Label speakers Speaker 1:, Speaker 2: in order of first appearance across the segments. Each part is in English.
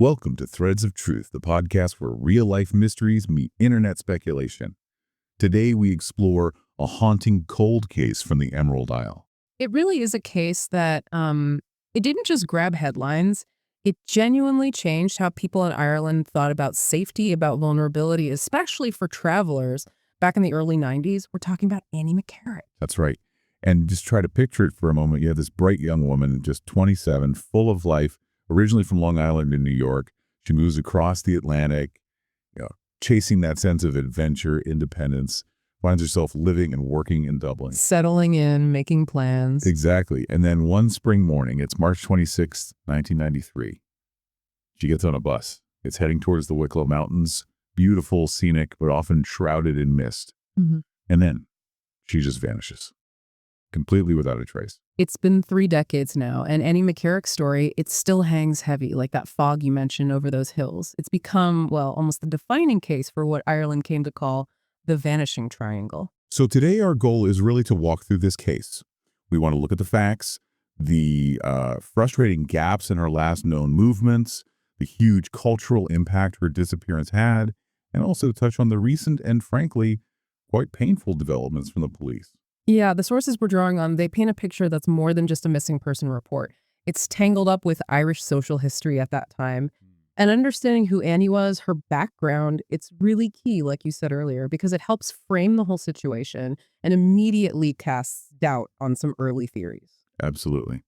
Speaker 1: Welcome to Threads of Truth, the podcast where real-life mysteries meet internet speculation. Today we explore a haunting cold case from the Emerald Isle.
Speaker 2: It really is a case that it didn't just grab headlines. It genuinely changed how people in Ireland thought about safety, about vulnerability, especially for travelers. Back in the early 90s, we're talking about Annie McCarrick.
Speaker 1: That's right. And just try to picture it for a moment. You have this bright young woman, just 27, full of life, originally from Long Island in New York. She moves across the Atlantic, chasing that sense of adventure, independence, finds herself living and working in Dublin.
Speaker 2: Settling in, making plans.
Speaker 1: Exactly. And then one spring morning, it's March 26th, 1993. She gets on a bus. It's heading towards the Wicklow Mountains, beautiful, scenic, but often shrouded in mist.
Speaker 2: Mm-hmm.
Speaker 1: And then she just vanishes, completely without a trace.
Speaker 2: It's been 3 decades now, and Annie McCarrick's story, it still hangs heavy, like that fog you mentioned over those hills. It's become, well, almost the defining case for what Ireland came to call the vanishing triangle.
Speaker 1: So today our goal is really to walk through this case. We want to look at the facts, the frustrating gaps in her last known movements, the huge cultural impact her disappearance had, and also touch on the recent and, frankly, quite painful developments from the police.
Speaker 2: Yeah, the sources we're drawing on, they paint a picture that's more than just a missing person report. It's tangled up with Irish social history at that time. And understanding who Annie was, her background, it's really key, like you said earlier, because it helps frame the whole situation and immediately casts doubt on some early theories.
Speaker 1: Absolutely.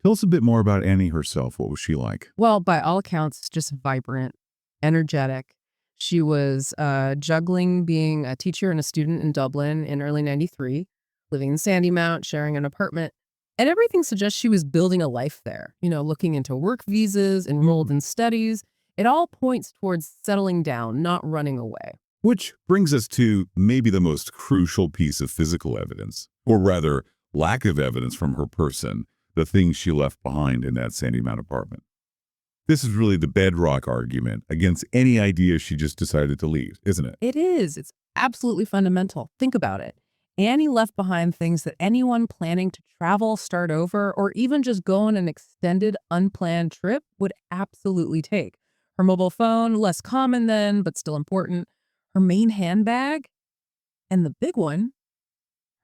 Speaker 1: Tell us a bit more about Annie herself. What was she like?
Speaker 2: Well, by all accounts, just vibrant, energetic. She was juggling being a teacher and a student in Dublin in early 93, living in Sandymount, sharing an apartment. And everything suggests she was building a life there, looking into work visas, enrolled in studies. It all points towards settling down, not running away.
Speaker 1: Which brings us to maybe the most crucial piece of physical evidence, or rather, lack of evidence from her person, the things she left behind in that Sandymount apartment. This is really the bedrock argument against any idea she just decided to leave, isn't it?
Speaker 2: It is. It's absolutely fundamental. Think about it. Annie left behind things that anyone planning to travel, start over, or even just go on an extended, unplanned trip would absolutely take. Her mobile phone, less common then, but still important. Her main handbag, and the big one,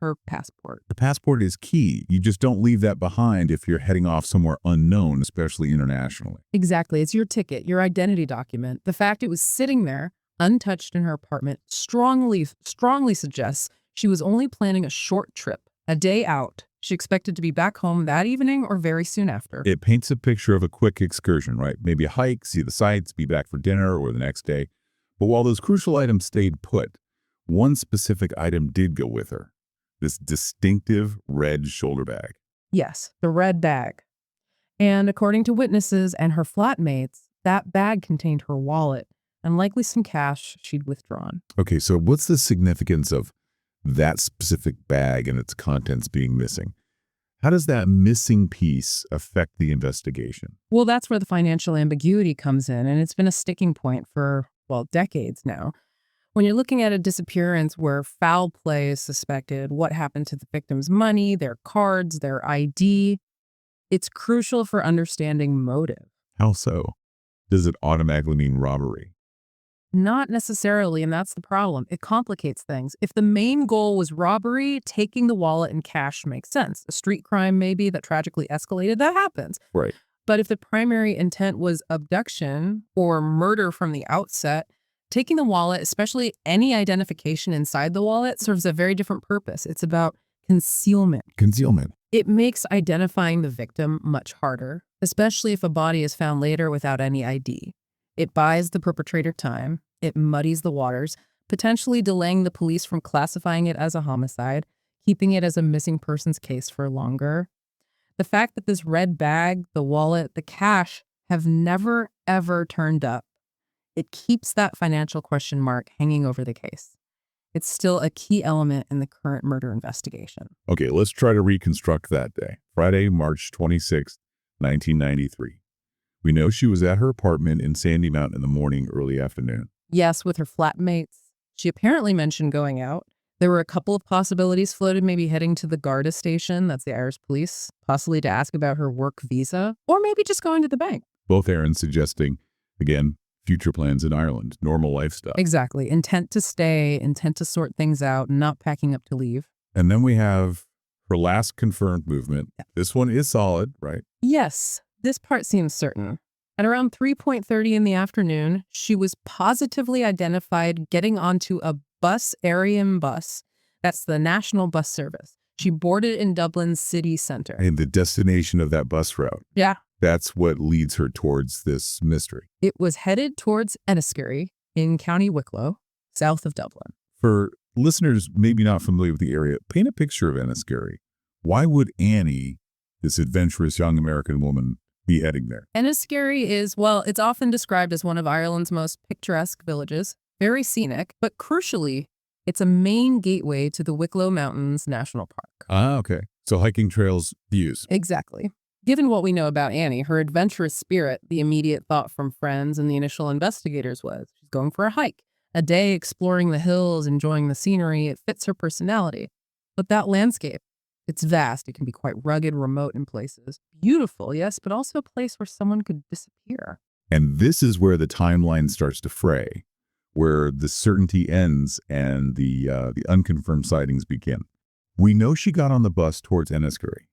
Speaker 2: her passport.
Speaker 1: The passport is key. You just don't leave that behind if you're heading off somewhere unknown, especially internationally.
Speaker 2: Exactly. It's your ticket, your identity document. The fact it was sitting there, untouched in her apartment, strongly suggests she was only planning a short trip, a day out. She expected to be back home that evening or very soon after.
Speaker 1: It paints a picture of a quick excursion, right? Maybe a hike, see the sights, be back for dinner or the next day. But while those crucial items stayed put, one specific item did go with her. This distinctive red shoulder bag.
Speaker 2: Yes, the red bag. And according to witnesses and her flatmates, that bag contained her wallet and likely some cash she'd withdrawn.
Speaker 1: Okay, so what's the significance of that specific bag and its contents being missing? How does that missing piece affect the investigation?
Speaker 2: Well, that's where the financial ambiguity comes in, and it's been a sticking point for, decades now. When you're looking at a disappearance where foul play is suspected, what happened to the victim's money, their cards, their ID, it's crucial for understanding motive.
Speaker 1: How so? Does it automatically mean robbery?
Speaker 2: Not necessarily, and that's the problem. It complicates things. If the main goal was robbery, taking the wallet and cash makes sense. A street crime maybe that tragically escalated, that happens.
Speaker 1: Right.
Speaker 2: But if the primary intent was abduction or murder from the outset, taking the wallet, especially any identification inside the wallet, serves a very different purpose. It's about concealment.
Speaker 1: Concealment.
Speaker 2: It makes identifying the victim much harder, especially if a body is found later without any ID. It buys the perpetrator time. It muddies the waters, potentially delaying the police from classifying it as a homicide, keeping it as a missing persons case for longer. The fact that this red bag, the wallet, the cash have never, ever turned up, it keeps that financial question mark hanging over the case. It's still a key element in the current murder investigation.
Speaker 1: Okay, let's try to reconstruct that day. Friday, March 26th, 1993. We know she was at her apartment in Sandymount in the morning, early afternoon.
Speaker 2: Yes, with her flatmates. She apparently mentioned going out. There were a couple of possibilities floated, maybe heading to the Garda station, that's the Irish police, possibly to ask about her work visa, or maybe just going to the bank.
Speaker 1: Both errands suggesting Again, future plans in Ireland, normal life stuff.
Speaker 2: Exactly. Intent to stay, intent to sort things out, not packing up to leave.
Speaker 1: And then we have her last confirmed movement. This one is solid, right?
Speaker 2: Yes, this part seems certain. At around 3:30 in the afternoon, she was positively identified getting onto a Arium bus. That's the national bus service. She boarded in Dublin's city centre.
Speaker 1: And the destination of that bus route.
Speaker 2: Yeah.
Speaker 1: That's what leads her towards this mystery.
Speaker 2: It was headed towards Enniskerry in County Wicklow, south of Dublin.
Speaker 1: For listeners maybe not familiar with the area, paint a picture of Enniskerry. Why would Annie, this adventurous young American woman, be heading there?
Speaker 2: Enniskerry is, well, it's often described as one of Ireland's most picturesque villages. Very scenic, but crucially, it's a main gateway to the Wicklow Mountains National Park.
Speaker 1: Ah, okay. So hiking trails, views.
Speaker 2: Exactly. Given what we know about Annie, her adventurous spirit, the immediate thought from friends and the initial investigators was she's going for a hike, a day exploring the hills, enjoying the scenery. It fits her personality. But that landscape, it's vast. It can be quite rugged, remote in places. Beautiful, yes, but also a place where someone could disappear.
Speaker 1: And this is where the timeline starts to fray, where the certainty ends and the unconfirmed sightings begin. We know she got on the bus towards Enniskerry.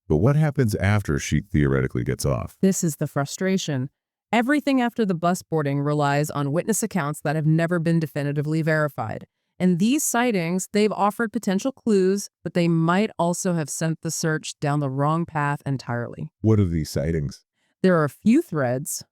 Speaker 1: But what happens after she theoretically gets off?
Speaker 2: This is the frustration. Everything after the bus boarding relies on witness accounts that have never been definitively verified. And these sightings, they've offered potential clues, but they might also have sent the search down the wrong path entirely.
Speaker 1: What are these sightings?
Speaker 2: There are a few threads.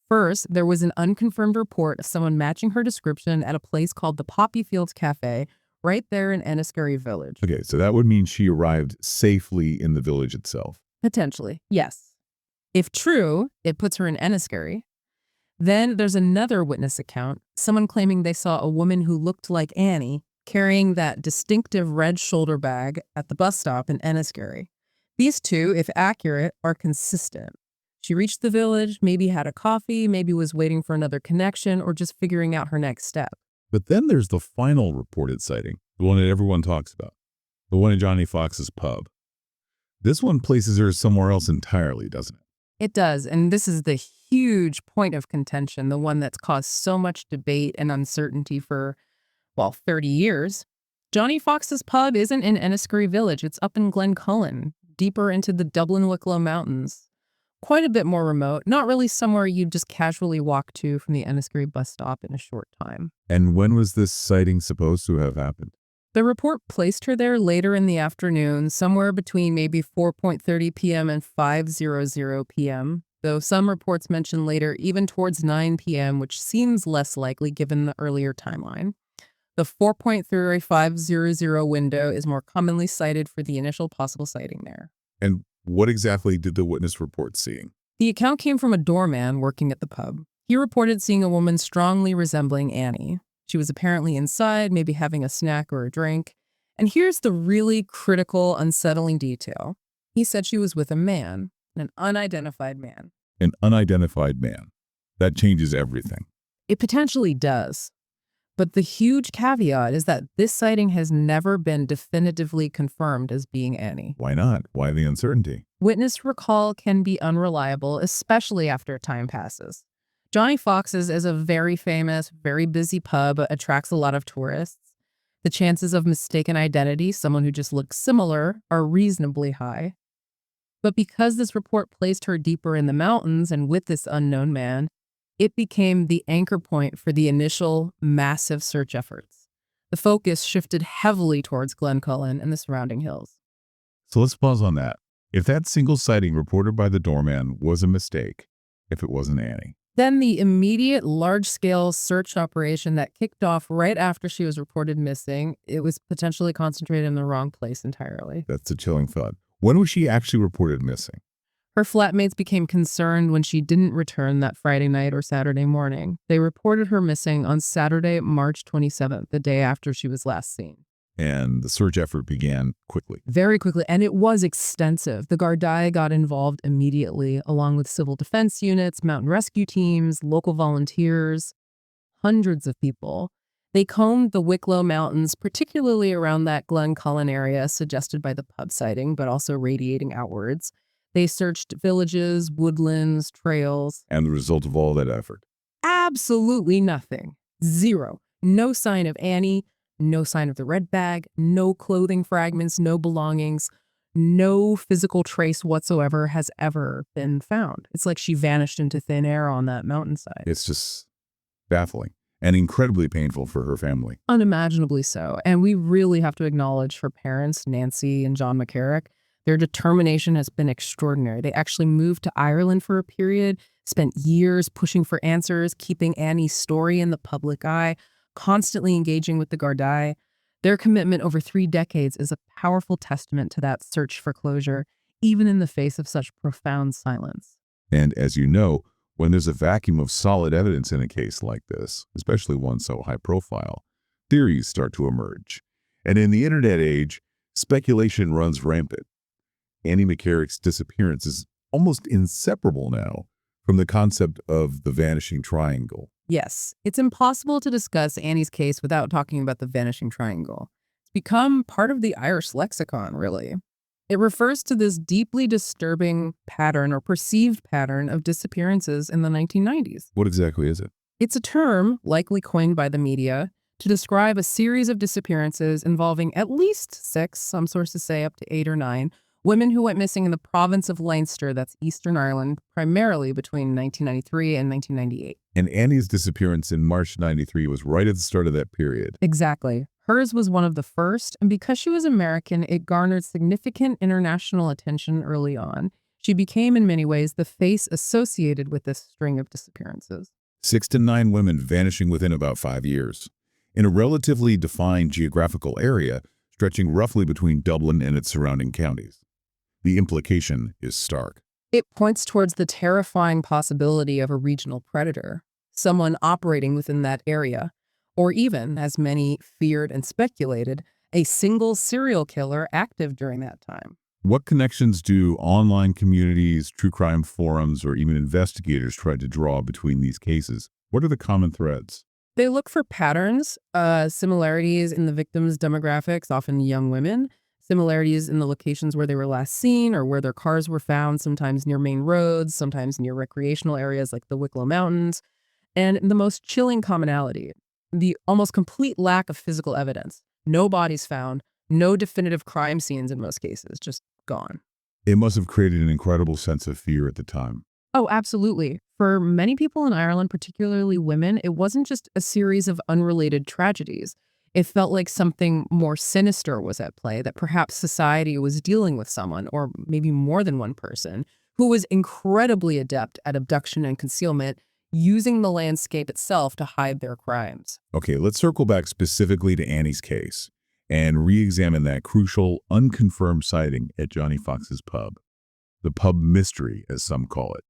Speaker 2: First, there was an unconfirmed report of someone matching her description at a place called the Poppy Fields Cafe, right there in Enniskerry village.
Speaker 1: Okay, so that would mean she arrived safely in the village itself.
Speaker 2: Potentially, yes. If true, it puts her in Enniskerry. Then there's another witness account, someone claiming they saw a woman who looked like Annie carrying that distinctive red shoulder bag at the bus stop in Enniskerry. These two, if accurate, are consistent. She reached the village, maybe had a coffee, maybe was waiting for another connection, or just figuring out her next step.
Speaker 1: But then there's the final reported sighting, the one that everyone talks about, the one at Johnny Fox's pub. This one places her somewhere else entirely, doesn't it?
Speaker 2: It does, and this is the huge point of contention, the one that's caused so much debate and uncertainty for, 30 years. Johnny Fox's pub isn't in Enniskerry village. It's up in Glencullen, deeper into the Dublin Wicklow Mountains. Quite a bit more remote, not really somewhere you'd just casually walk to from the Enniskerry bus stop in a short time.
Speaker 1: And when was this sighting supposed to have happened?
Speaker 2: The report placed her there later in the afternoon, somewhere between maybe 4:30 p.m. and 5:00 p.m., though some reports mention later even towards 9 p.m., which seems less likely given the earlier timeline. The 4:30 5:00 window is more commonly cited for the initial possible sighting there.
Speaker 1: And what exactly did the witness report seeing?
Speaker 2: The account came from a doorman working at the pub. He reported seeing a woman strongly resembling Annie. She was apparently inside, maybe having a snack or a drink. And here's the really critical, unsettling detail. He said she was with a man, an unidentified man.
Speaker 1: An unidentified man. That changes everything.
Speaker 2: It potentially does. But the huge caveat is that this sighting has never been definitively confirmed as being Annie.
Speaker 1: Why not? Why the uncertainty?
Speaker 2: Witness recall can be unreliable, especially after time passes. Johnny Fox's is a very famous, very busy pub, attracts a lot of tourists. The chances of mistaken identity, someone who just looks similar, are reasonably high. But because this report placed her deeper in the mountains and with this unknown man, it became the anchor point for the initial massive search efforts. The focus shifted heavily towards Glencullen and the surrounding hills.
Speaker 1: So let's pause on that. If that single sighting reported by the doorman was a mistake, if it wasn't Annie,
Speaker 2: then the immediate large-scale search operation that kicked off right after she was reported missing, it was potentially concentrated in the wrong place entirely.
Speaker 1: that's a chilling thought. When was she actually reported missing?
Speaker 2: Her flatmates became concerned when she didn't return that Friday night or Saturday morning. They reported her missing on Saturday, March 27th, the day after she was last seen.
Speaker 1: And the search effort began quickly.
Speaker 2: Very quickly, and it was extensive. The Gardaí got involved immediately, along with civil defense units, mountain rescue teams, local volunteers, hundreds of people. They combed the Wicklow Mountains, particularly around that Glencullen area suggested by the pub sighting, but also radiating outwards. They searched villages, woodlands, trails.
Speaker 1: And the result of all that effort?
Speaker 2: Absolutely nothing. Zero. No sign of Annie, no sign of the red bag, no clothing fragments, no belongings, no physical trace whatsoever has ever been found. It's like she vanished into thin air on that mountainside.
Speaker 1: It's just baffling and incredibly painful for her family.
Speaker 2: Unimaginably so. And we really have to acknowledge her parents, Nancy and John McCarrick. Their determination has been extraordinary. They actually moved to Ireland for a period, spent years pushing for answers, keeping Annie's story in the public eye, constantly engaging with the Gardaí. Their commitment over 3 decades is a powerful testament to that search for closure, even in the face of such profound silence.
Speaker 1: And as you know, when there's a vacuum of solid evidence in a case like this, especially one so high profile, theories start to emerge. And in the internet age, speculation runs rampant. Annie McCarrick's disappearance is almost inseparable now from the concept of the vanishing triangle.
Speaker 2: Yes, it's impossible to discuss Annie's case without talking about the vanishing triangle. It's become part of the Irish lexicon, really. It refers to this deeply disturbing pattern or perceived pattern of disappearances in the 1990s.
Speaker 1: What exactly is it?
Speaker 2: It's a term, likely coined by the media, to describe a series of disappearances involving at least 6, some sources say up to 8 or 9, women who went missing in the province of Leinster, that's Eastern Ireland, primarily between 1993 and 1998.
Speaker 1: And Annie's disappearance in March 93 was right at the start of that period.
Speaker 2: Exactly. Hers was one of the first, and because she was American, it garnered significant international attention early on. She became, in many ways, the face associated with this string of disappearances.
Speaker 1: 6 to 9 women vanishing within about 5 years, in a relatively defined geographical area stretching roughly between Dublin and its surrounding counties. The implication is stark.
Speaker 2: It points towards the terrifying possibility of a regional predator, someone operating within that area, or even, as many feared and speculated, a single serial killer active during that time.
Speaker 1: What connections do online communities, true crime forums, or even investigators try to draw between these cases? What are the common threads?
Speaker 2: They look for patterns, similarities in the victims' demographics, often young women, similarities in the locations where they were last seen or where their cars were found, sometimes near main roads, sometimes near recreational areas like the Wicklow Mountains, and the most chilling commonality, the almost complete lack of physical evidence. No bodies found, no definitive crime scenes in most cases, just gone.
Speaker 1: It must have created an incredible sense of fear at the time.
Speaker 2: Oh, absolutely. For many people in Ireland, particularly women, it wasn't just a series of unrelated tragedies. It felt like something more sinister was at play, that perhaps society was dealing with someone, or maybe more than one person, who was incredibly adept at abduction and concealment, using the landscape itself to hide their crimes.
Speaker 1: Okay, let's circle back specifically to Annie's case and re-examine that crucial, unconfirmed sighting at Johnny Fox's pub. The pub mystery, as some call it.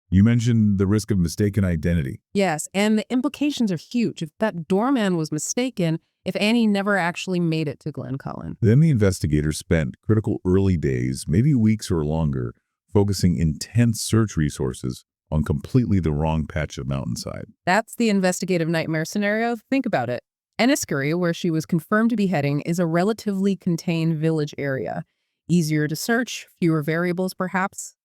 Speaker 1: You mentioned the risk of mistaken identity.
Speaker 2: Yes, and the implications are huge. If that doorman was mistaken, if Annie never actually made it to Glencullen.
Speaker 1: Then the investigators spent critical early days, maybe weeks or longer, focusing intense search resources on completely the wrong patch of mountainside.
Speaker 2: That's the investigative nightmare scenario. Think about it. Enniskerry, where she was confirmed to be heading, is a relatively contained village area. Easier to search, fewer variables perhaps.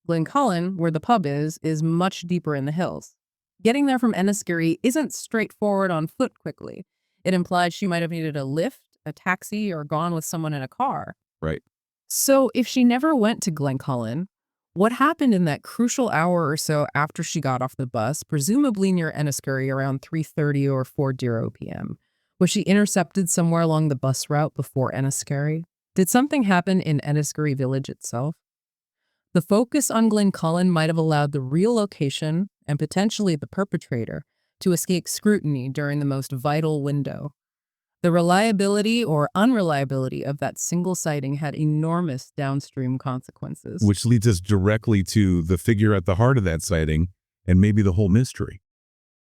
Speaker 2: Glencullen, where the pub is much deeper in the hills. Getting there from Enniskerry isn't straightforward on foot quickly. It implies she might have needed a lift, a taxi, or gone with someone in a car.
Speaker 1: Right.
Speaker 2: So if she never went to Glencullen, what happened in that crucial hour or so after she got off the bus, presumably near Enniskerry around 3:30 or 4:00 p.m.? Was she intercepted somewhere along the bus route before Enniskerry? Did something happen in Enniskerry village itself? The focus on Glencullen might have allowed the real location and potentially the perpetrator to escape scrutiny during the most vital window. The reliability or unreliability of that single sighting had enormous downstream consequences.
Speaker 1: Which leads us directly to the figure at the heart of that sighting and maybe the whole mystery.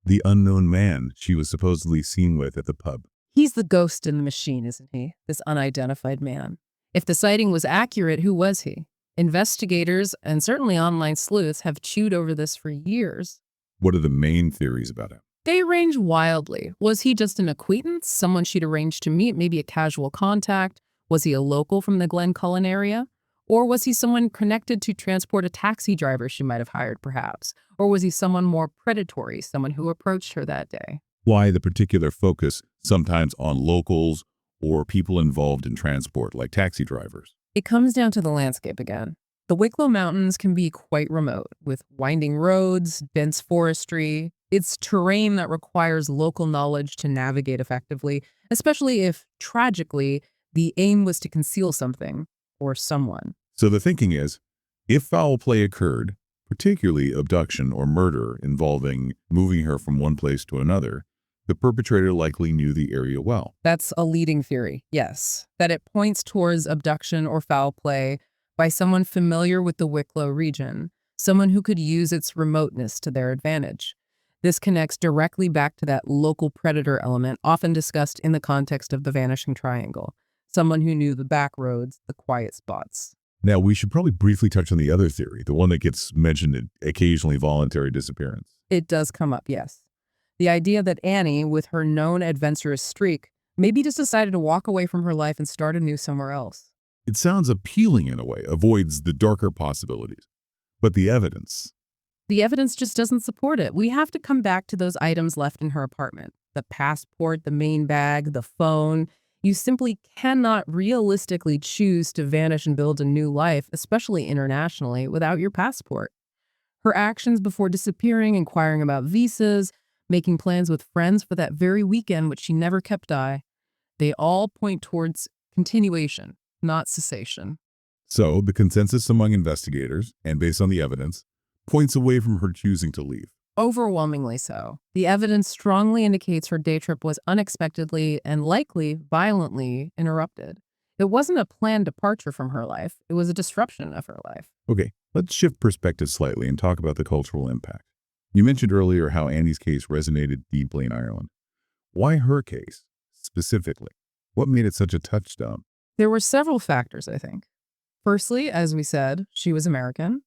Speaker 1: The unknown man she was supposedly seen with at the pub.
Speaker 2: He's the ghost in the machine, isn't he? This unidentified man. If the sighting was accurate, who was he? Investigators and certainly online sleuths have chewed over this for years.
Speaker 1: What are the main theories about him?
Speaker 2: They range wildly. Was he just an acquaintance, someone she'd arranged to meet, maybe a casual contact? Was he a local from the Glencullen area? Or was he someone connected to transport a taxi driver she might have hired, perhaps? Or was he someone more predatory, someone who approached her that day?
Speaker 1: Why the particular focus sometimes on locals or people involved in transport, like taxi drivers?
Speaker 2: It comes down to the landscape again. The Wicklow Mountains can be quite remote, with winding roads, dense forestry. It's terrain that requires local knowledge to navigate effectively, especially if, tragically, the aim was to conceal something or someone.
Speaker 1: So the thinking is, if foul play occurred, particularly abduction or murder involving moving her from one place to another, the perpetrator likely knew the area well.
Speaker 2: That's a leading theory, yes, that it points towards abduction or foul play by someone familiar with the Wicklow region, someone who could use its remoteness to their advantage. This connects directly back to that local predator element often discussed in the context of the vanishing triangle, someone who knew the back roads, the quiet spots.
Speaker 1: Now, we should probably briefly touch on the other theory, the one that gets mentioned in occasionally voluntary disappearance.
Speaker 2: It does come up, yes. The idea that Annie, with her known adventurous streak, maybe just decided to walk away from her life and start anew somewhere else.
Speaker 1: It sounds appealing in a way, avoids the darker possibilities. But the evidence.
Speaker 2: The evidence just doesn't support it. We have to come back to those items left in her apartment. The passport, the main bag, the phone. You simply cannot realistically choose to vanish and build a new life, especially internationally, without your passport. Her actions before disappearing, inquiring about visas, making plans with friends for that very weekend, which she never kept they all point towards continuation, not cessation.
Speaker 1: So, the consensus among investigators, and based on the evidence, points away from her choosing to leave.
Speaker 2: Overwhelmingly so. The evidence strongly indicates her day trip was unexpectedly and likely violently interrupted. It wasn't a planned departure from her life. It was a disruption of her life.
Speaker 1: Okay, let's shift perspective slightly and talk about the cultural impact. You mentioned earlier how Annie's case resonated deeply in Ireland. Why her case, specifically? What made it such a touchstone?
Speaker 2: There were several factors, I think. Firstly, as we said, she was American.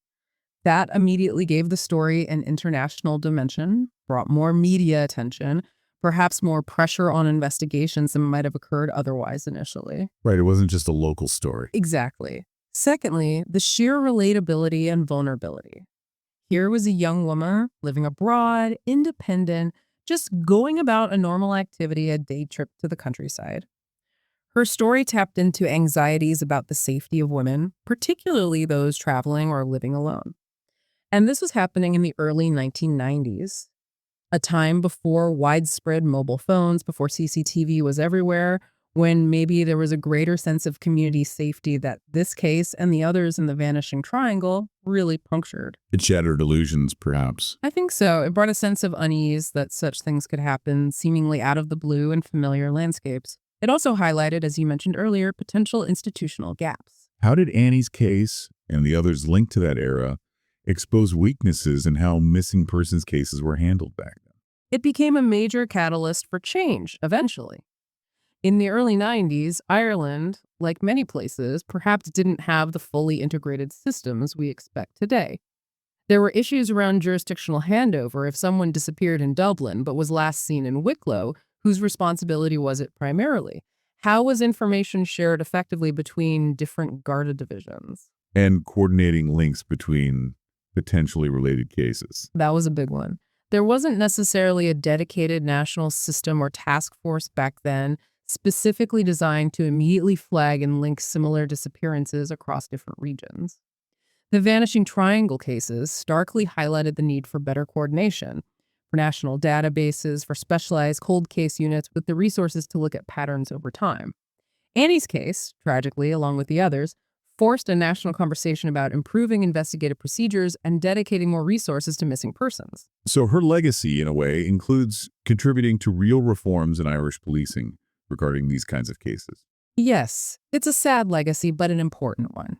Speaker 2: That immediately gave the story an international dimension, brought more media attention, perhaps more pressure on investigations than might have occurred otherwise initially.
Speaker 1: Right, it wasn't just a local story.
Speaker 2: Exactly. Secondly, the sheer relatability and vulnerability. Here was a young woman living abroad, independent, just going about a normal activity, a day trip to the countryside. Her story tapped into anxieties about the safety of women, particularly those traveling or living alone. And this was happening in the early 1990s, a time before widespread mobile phones, before CCTV was everywhere, when maybe there was a greater sense of community safety that this case and the others in the Vanishing Triangle really punctured.
Speaker 1: It shattered illusions, perhaps.
Speaker 2: I think so. It brought a sense of unease that such things could happen seemingly out of the blue in familiar landscapes. It also highlighted, as you mentioned earlier, potential institutional gaps.
Speaker 1: How did Annie's case and the others linked to that era expose weaknesses in how missing persons cases were handled back then?
Speaker 2: It became a major catalyst for change, eventually. In the early 90s, Ireland, like many places, perhaps didn't have the fully integrated systems we expect today. There were issues around jurisdictional handover if someone disappeared in Dublin but was last seen in Wicklow, whose responsibility was it primarily? How was information shared effectively between different Garda divisions?
Speaker 1: And coordinating links between potentially related cases.
Speaker 2: That was a big one. There wasn't necessarily a dedicated national system or task force back then specifically designed to immediately flag and link similar disappearances across different regions. The Vanishing Triangle cases starkly highlighted the need for better coordination, for national databases, for specialized cold case units with the resources to look at patterns over time. Annie's case, tragically, along with the others, forced a national conversation about improving investigative procedures and dedicating more resources to missing persons.
Speaker 1: So her legacy, in a way, includes contributing to real reforms in Irish policing regarding these kinds of cases.
Speaker 2: Yes, it's a sad legacy, but an important one.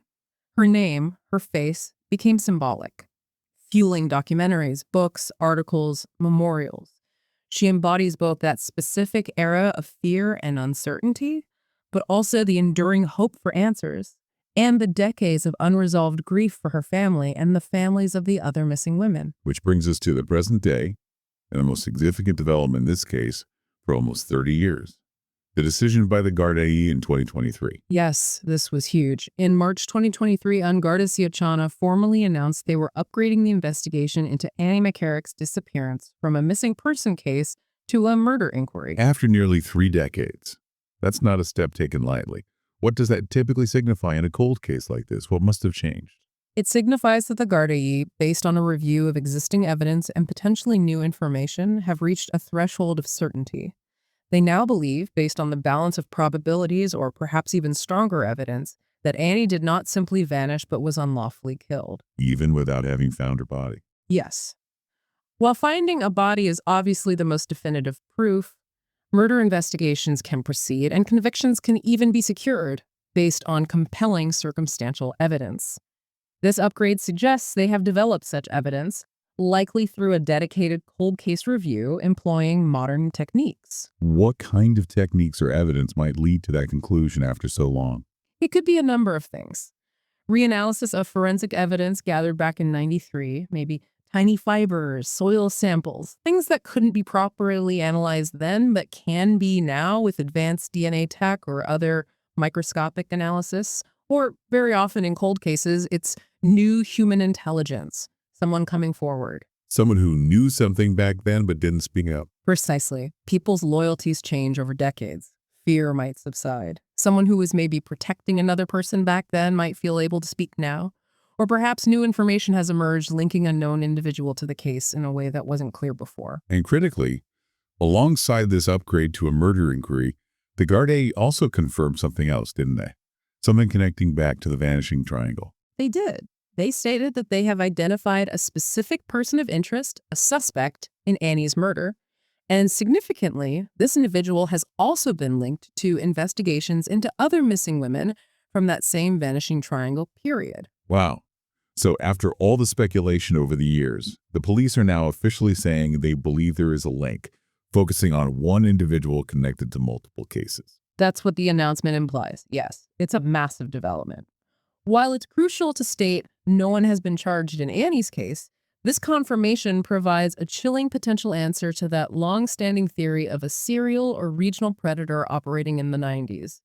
Speaker 2: Her name, her face, became symbolic, fueling documentaries, books, articles, memorials. She embodies both that specific era of fear and uncertainty, but also the enduring hope for answers, and the decades of unresolved grief for her family and the families of the other missing women.
Speaker 1: Which brings us to the present day, and the most significant development in this case for almost 30 years, The decision by the Gardaí in 2023.
Speaker 2: Yes, this was huge. In March 2023, Garda Síochána formally announced they were upgrading the investigation into Annie McCarrick's disappearance from a missing person case to a murder inquiry.
Speaker 1: After nearly 3 decades. That's not a step taken lightly. What does that typically signify in a cold case like this? What must have changed?
Speaker 2: It signifies that the Gardaí, based on a review of existing evidence and potentially new information, have reached a threshold of certainty. They now believe, based on the balance of probabilities or perhaps even stronger evidence, that Annie did not simply vanish but was unlawfully killed.
Speaker 1: Even without having found her body.
Speaker 2: Yes. While finding a body is obviously the most definitive proof, murder investigations can proceed and convictions can even be secured based on compelling circumstantial evidence. This upgrade suggests they have developed such evidence, likely through a dedicated cold case review employing modern techniques.
Speaker 1: What kind of techniques or evidence might lead to that conclusion after so long?
Speaker 2: It could be a number of things. Reanalysis of forensic evidence gathered back in '93, maybe tiny fibers, soil samples, things that couldn't be properly analyzed then but can be now with advanced DNA tech or other microscopic analysis. Or very often in cold cases, it's new human intelligence, someone coming forward.
Speaker 1: Someone who knew something back then but didn't speak up.
Speaker 2: Precisely. People's loyalties change over decades. Fear might subside. Someone who was maybe protecting another person back then might feel able to speak now. Or perhaps new information has emerged linking a known individual to the case in a way that wasn't clear before.
Speaker 1: And critically, alongside this upgrade to a murder inquiry, the Gardaí also confirmed something else, didn't they? Something connecting back to the vanishing triangle.
Speaker 2: They did. They stated that they have identified a specific person of interest, a suspect, in Annie's murder. And significantly, this individual has also been linked to investigations into other missing women from that same vanishing triangle period.
Speaker 1: Wow. So after all the speculation over the years, the police are now officially saying they believe there is a link, focusing on one individual connected to multiple cases.
Speaker 2: That's what the announcement implies. Yes, it's a massive development. While it's crucial to state no one has been charged in Annie's case, this confirmation provides a chilling potential answer to that long-standing theory of a serial or regional predator operating in the 90s.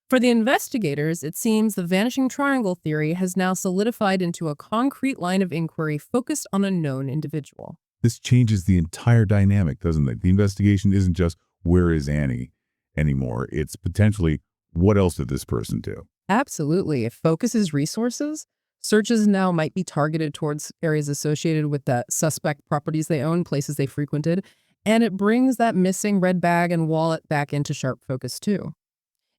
Speaker 2: For the investigators, it seems the vanishing triangle theory has now solidified into a concrete line of inquiry focused on a known individual.
Speaker 1: This changes the entire dynamic, doesn't it? The investigation isn't just where is Annie anymore. It's potentially what else did this person do?
Speaker 2: Absolutely. It focuses resources. Searches now might be targeted towards areas associated with the suspect properties they own, places they frequented, and it brings that missing red bag and wallet back into sharp focus too.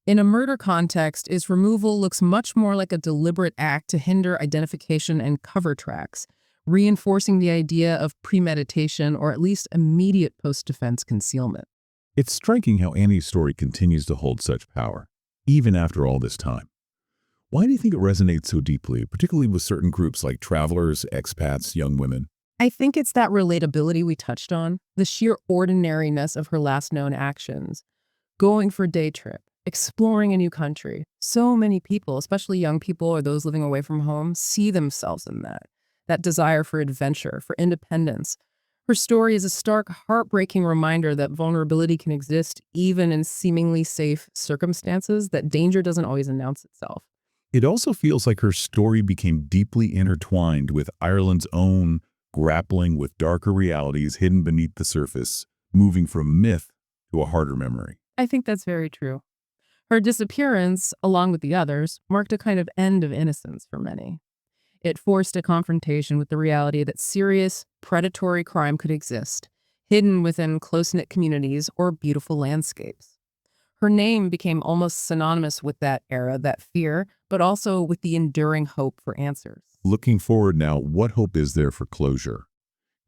Speaker 2: In a murder context, its removal looks much more like a deliberate act to hinder identification and cover tracks, reinforcing the idea of premeditation or at least immediate post-defense concealment.
Speaker 1: It's striking how Annie's story continues to hold such power, even after all this time. Why do you think it resonates so deeply, particularly with certain groups like travelers, expats, young women?
Speaker 2: I think it's that relatability we touched on, the sheer ordinariness of her last known actions. Going for a day trip, exploring a new country. So many people, especially young people or those living away from home, see themselves in that desire for adventure, for independence. Her story is a stark, heartbreaking reminder that vulnerability can exist even in seemingly safe circumstances, that danger doesn't always announce itself.
Speaker 1: It also feels like her story became deeply intertwined with Ireland's own grappling with darker realities hidden beneath the surface, moving from myth to a harder memory.
Speaker 2: I think that's very true. Her disappearance, along with the others, marked a kind of end of innocence for many. It forced a confrontation with the reality that serious, predatory crime could exist, hidden within close-knit communities or beautiful landscapes. Her name became almost synonymous with that era, that fear, but also with the enduring hope for answers.
Speaker 1: Looking forward now, what hope is there for closure?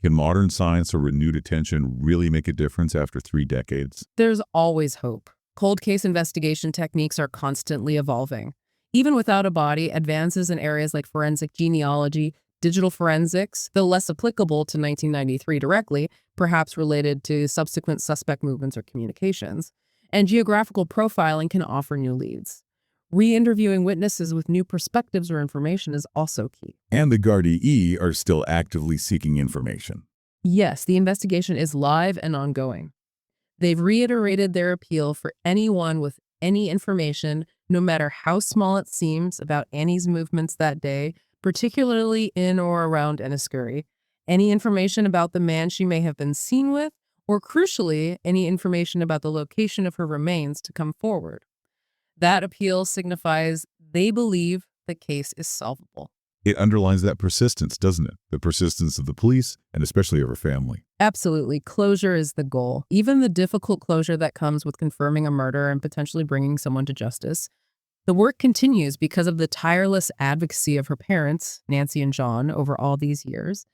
Speaker 1: Can modern science or renewed attention really make a difference after 3 decades?
Speaker 2: There's always hope. Cold case investigation techniques are constantly evolving. Even without a body, advances in areas like forensic genealogy, digital forensics, though less applicable to 1993 directly, perhaps related to subsequent suspect movements or communications, and geographical profiling can offer new leads. Re-interviewing witnesses with new perspectives or information is also key.
Speaker 1: And the Gardaí are still actively seeking information.
Speaker 2: Yes, the investigation is live and ongoing. They've reiterated their appeal for anyone with any information, no matter how small it seems, about Annie's movements that day, particularly in or around Enniskerry, any information about the man she may have been seen with, or crucially, any information about the location of her remains to come forward. That appeal signifies they believe the case is solvable.
Speaker 1: It underlines that persistence, doesn't it? The persistence of the police and especially of her family.
Speaker 2: Absolutely. Closure is the goal. Even the difficult closure that comes with confirming a murder and potentially bringing someone to justice. The work continues because of the tireless advocacy of her parents, Nancy and John, over all these years.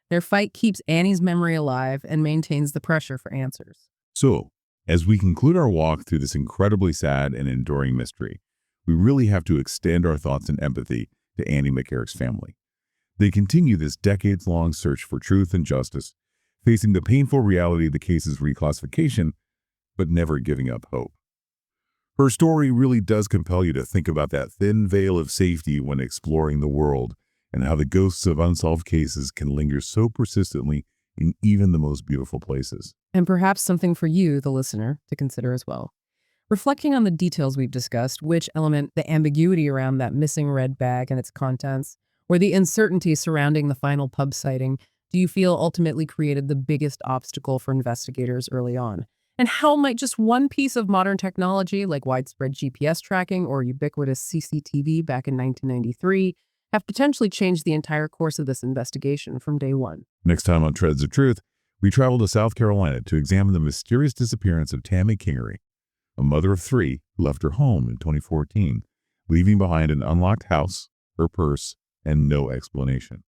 Speaker 2: Their fight keeps Annie's memory alive and maintains the pressure for answers.
Speaker 1: So, as we conclude our walk through this incredibly sad and enduring mystery, we really have to extend our thoughts and empathy to Annie McCarrick's family. They continue this decades-long search for truth and justice, facing the painful reality of the case's reclassification, but never giving up hope. Her story really does compel you to think about that thin veil of safety when exploring the world and how the ghosts of unsolved cases can linger so persistently in even the most beautiful places.
Speaker 2: And perhaps something for you, the listener, to consider as well. Reflecting on the details we've discussed, which element, the ambiguity around that missing red bag and its contents, or the uncertainty surrounding the final pub sighting, do you feel ultimately created the biggest obstacle for investigators early on? And how might just one piece of modern technology, like widespread GPS tracking or ubiquitous CCTV back in 1993, have potentially changed the entire course of this investigation from day one?
Speaker 1: Next time on Treads of Truth, we travel to South Carolina to examine the mysterious disappearance of Tammy Kingery, a mother of 3 who left her home in 2014, leaving behind an unlocked house, her purse, and no explanation.